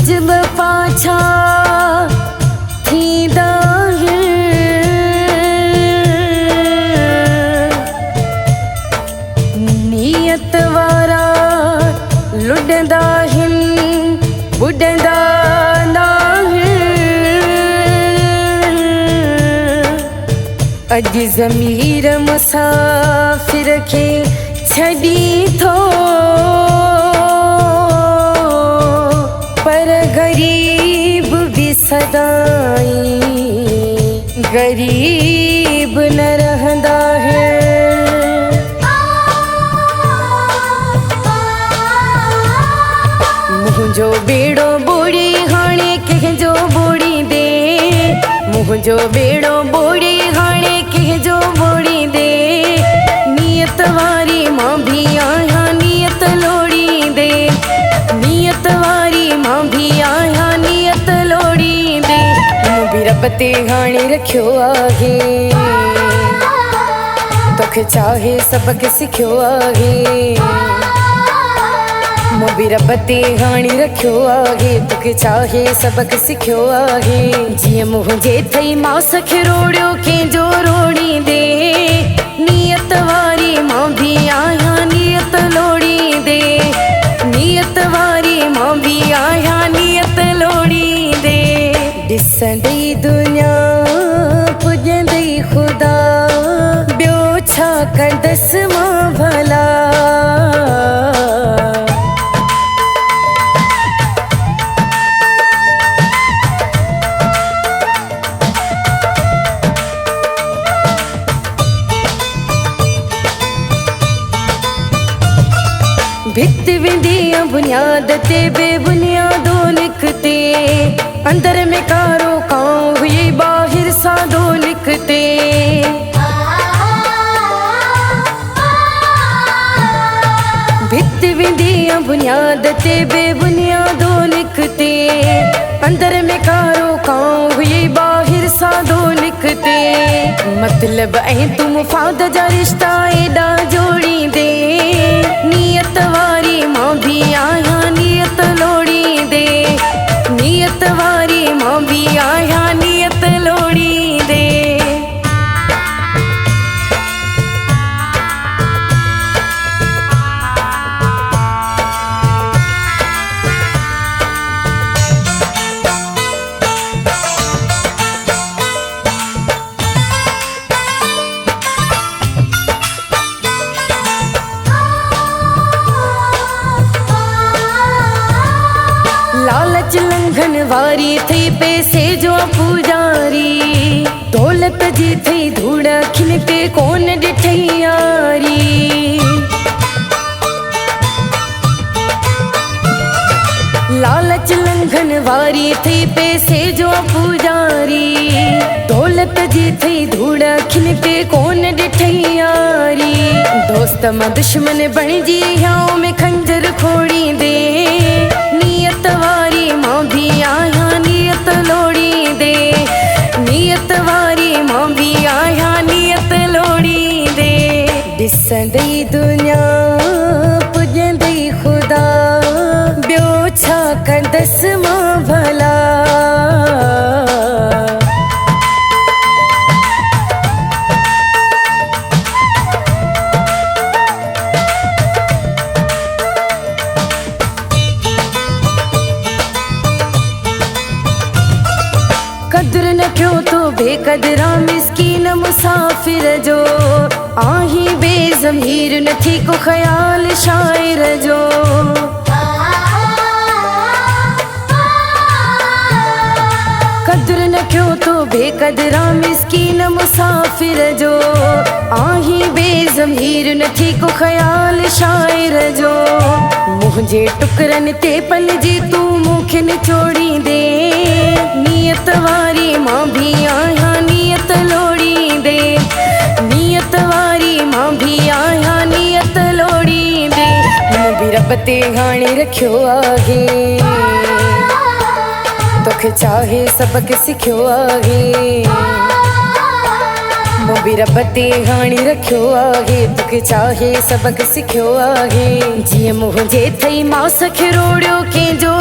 जब पाछा थींदा नियत वारा लुडंदा बुडंदा अज ज़मीर मुसाफिर खे छड़ी थो पर गरीब भी सदाई गरीब न रहंदा है। मुझो बेड़ो बोड़ी हाणे कंहिंजो बोड़ी दे मुझो बेड़ो बोड़ी हाणे कंहिंजो बोड़ी दे नियत वारी मां भी आहियां नियत लोड़ी दे नियत वारी मां भी आहियां नियत लोड़ी दे मूं भी रब ते हाणे रखियो आहे तोखे चाहे सबक सिखियो आहे मूं भी रब ते हाणे रखियो आहे तोखे चाहे सबक सिखियो आहे जीअं मुंहिंजे थई मास खे रोड़ियो कंहिंजो रोड़ी दे नियत वारी मां भी आहियां नियत लोड़ी दे नियत वारी मां भी आहियां नियत लोड़ी दे ॾिसंदई दुनिया पुॼंदई ख़ुदा ॿियो छा कंदसि मां भला भित वेंदी बुनियाद ते बेबुनियादो लिखते अंदर में कारो कां हुई बाहिर सादो लिखते भित वेंदी बुनियाद ते बेबुनियादो लिखते अंदर में कारो कां हुई बाहिर सादो लिखते मतलब ऐं तू मुफाद जा रिश्ता एॾा जोड़ी दे नियत वारी मां भी आहियां नियत लोड़ी दे नियत वारी मां भी आहियां नियत लोड़ी दे लालच लंघन वारी थई पैसे जो पुजारी दौलत जी थई धूड़ खिन के कोन ॾिठई यारी लालच लंघन वारी थई पैसे जो पुजारी दौलत जी थई धूड़ खिन के कोन ॾिठई यारी दोस्त मां दुश्मन बणिजी हियां में खंजर खोड़ी दे नियत वारी मां भी आहियां नियत लोड़ी दे नियत वारी मां भी आहियां नियत लोड़ी दे ॾिसंदई दुनिया पुॼंदई ख़ुदा ॿियो छा कंदसि मां भला कदर न कयो तो बेकदरा मिस्कीन मुसाफिर जो आही बेज़मीर नथी को ख़याल शाइर जो कदर न कयो तो बेकदरा मिस्कीन मुसाफिर जो आही बेज़मीर नथी को ख़याल शाइर जो मुंहिंजे टुकरनि ते पलजी तू मूंखे निचोड़ी दे नियत वारी मां भी आहियां नियत लोड़ी दे नियत वारी मां भी आहियां नियत लोड़ी दे मूं भी रब ते हाणे रखियो आहे तोखे चाहे सबक सिखियो आहे मूं भी रब ते हाणे रखियो आहे तोखे चाहे सबक सिखियो आहे जीअं मुंहिंजे थई मास खे रोड़ियो कंहिंजो